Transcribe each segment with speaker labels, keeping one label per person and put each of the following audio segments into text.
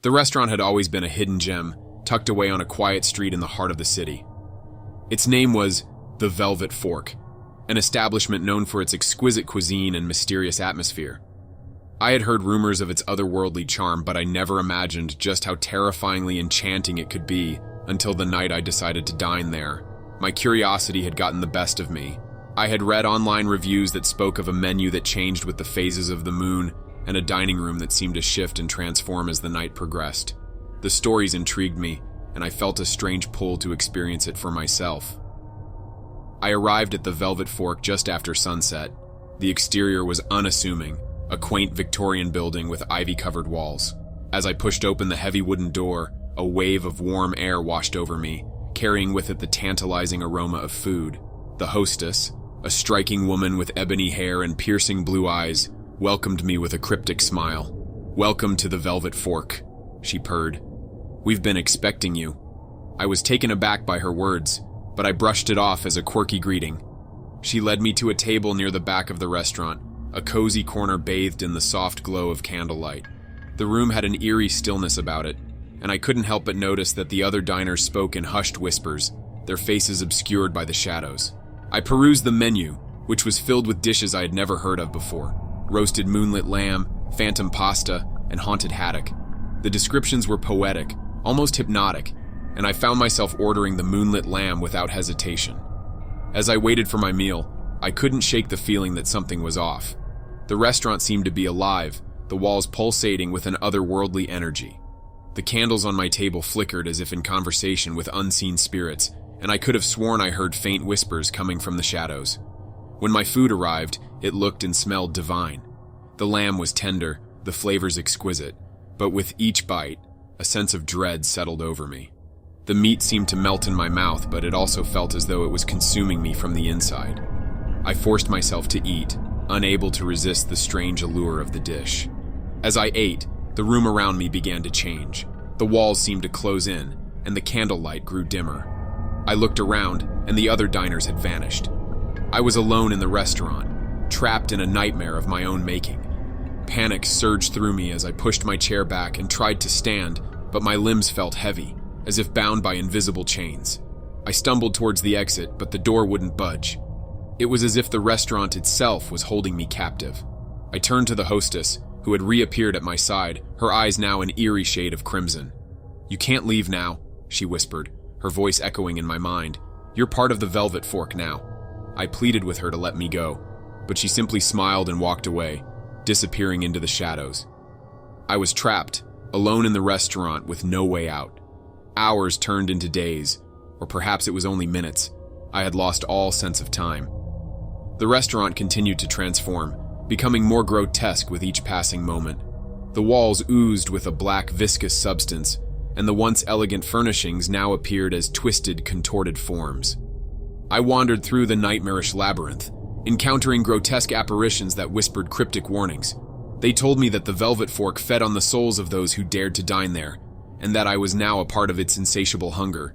Speaker 1: The restaurant had always been a hidden gem, tucked away on a quiet street in the heart of the city. Its name was The Velvet Fork, an establishment known for its exquisite cuisine and mysterious atmosphere. I had heard rumors of its otherworldly charm, but I never imagined just how terrifyingly enchanting it could be until the night I decided to dine there. My curiosity had gotten the best of me. I had read online reviews that spoke of a menu that changed with the phases of the moon and a dining room that seemed to shift and transform as the night progressed. The stories intrigued me, and I felt a strange pull to experience it for myself. I arrived at the Velvet Fork just after sunset. The exterior was unassuming, a quaint Victorian building with ivy-covered walls. As I pushed open the heavy wooden door, a wave of warm air washed over me, carrying with it the tantalizing aroma of food. The hostess, a striking woman with ebony hair and piercing blue eyes, welcomed me with a cryptic smile. "Welcome to the Velvet Fork," she purred. "We've been expecting you." I was taken aback by her words, but I brushed it off as a quirky greeting. She led me to a table near the back of the restaurant, a cozy corner bathed in the soft glow of candlelight. The room had an eerie stillness about it, and I couldn't help but notice that the other diners spoke in hushed whispers, their faces obscured by the shadows. I perused the menu, which was filled with dishes I had never heard of before: roasted moonlit lamb, phantom pasta, and haunted haddock. The descriptions were poetic, almost hypnotic, and I found myself ordering the moonlit lamb without hesitation. As I waited for my meal, I couldn't shake the feeling that something was off. The restaurant seemed to be alive, the walls pulsating with an otherworldly energy. The candles on my table flickered as if in conversation with unseen spirits, and I could have sworn I heard faint whispers coming from the shadows. When my food arrived, it looked and smelled divine. The lamb was tender, the flavors exquisite, but with each bite, a sense of dread settled over me. The meat seemed to melt in my mouth, but it also felt as though it was consuming me from the inside. I forced myself to eat, unable to resist the strange allure of the dish. As I ate, the room around me began to change. The walls seemed to close in, and the candlelight grew dimmer. I looked around, and the other diners had vanished. I was alone in the restaurant, trapped in a nightmare of my own making. Panic surged through me as I pushed my chair back and tried to stand, but my limbs felt heavy, as if bound by invisible chains. I stumbled towards the exit, but the door wouldn't budge. It was as if the restaurant itself was holding me captive. I turned to the hostess, who had reappeared at my side, her eyes now an eerie shade of crimson. "You can't leave now," she whispered, her voice echoing in my mind. "You're part of the Velvet Fork now." I pleaded with her to let me go, but she simply smiled and walked away, disappearing into the shadows. I was trapped, alone in the restaurant with no way out. Hours turned into days, or perhaps it was only minutes. I had lost all sense of time. The restaurant continued to transform, becoming more grotesque with each passing moment. The walls oozed with a black, viscous substance, and the once elegant furnishings now appeared as twisted, contorted forms. I wandered through the nightmarish labyrinth, encountering grotesque apparitions that whispered cryptic warnings. They told me that the Velvet Fork fed on the souls of those who dared to dine there, and that I was now a part of its insatiable hunger.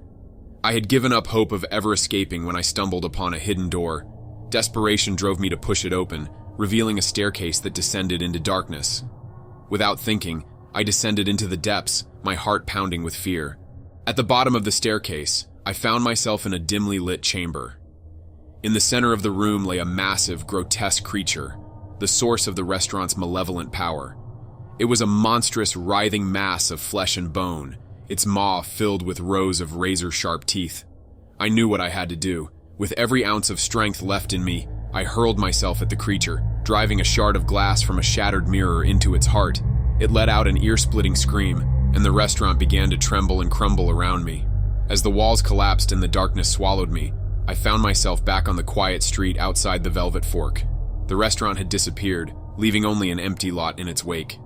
Speaker 1: I had given up hope of ever escaping when I stumbled upon a hidden door. Desperation drove me to push it open, revealing a staircase that descended into darkness. Without thinking, I descended into the depths, my heart pounding with fear. At the bottom of the staircase, I found myself in a dimly lit chamber. In the center of the room lay a massive, grotesque creature, the source of the restaurant's malevolent power. It was a monstrous, writhing mass of flesh and bone, its maw filled with rows of razor-sharp teeth. I knew what I had to do. With every ounce of strength left in me, I hurled myself at the creature, driving a shard of glass from a shattered mirror into its heart. It let out an ear-splitting scream, and the restaurant began to tremble and crumble around me. As the walls collapsed and the darkness swallowed me, I found myself back on the quiet street outside the Velvet Fork. The restaurant had disappeared, leaving only an empty lot in its wake.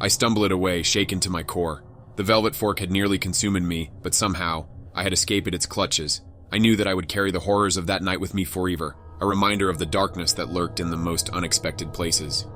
Speaker 1: I stumbled away, shaken to my core. The Velvet Fork had nearly consumed me, but somehow, I had escaped its clutches. I knew that I would carry the horrors of that night with me forever, a reminder of the darkness that lurked in the most unexpected places.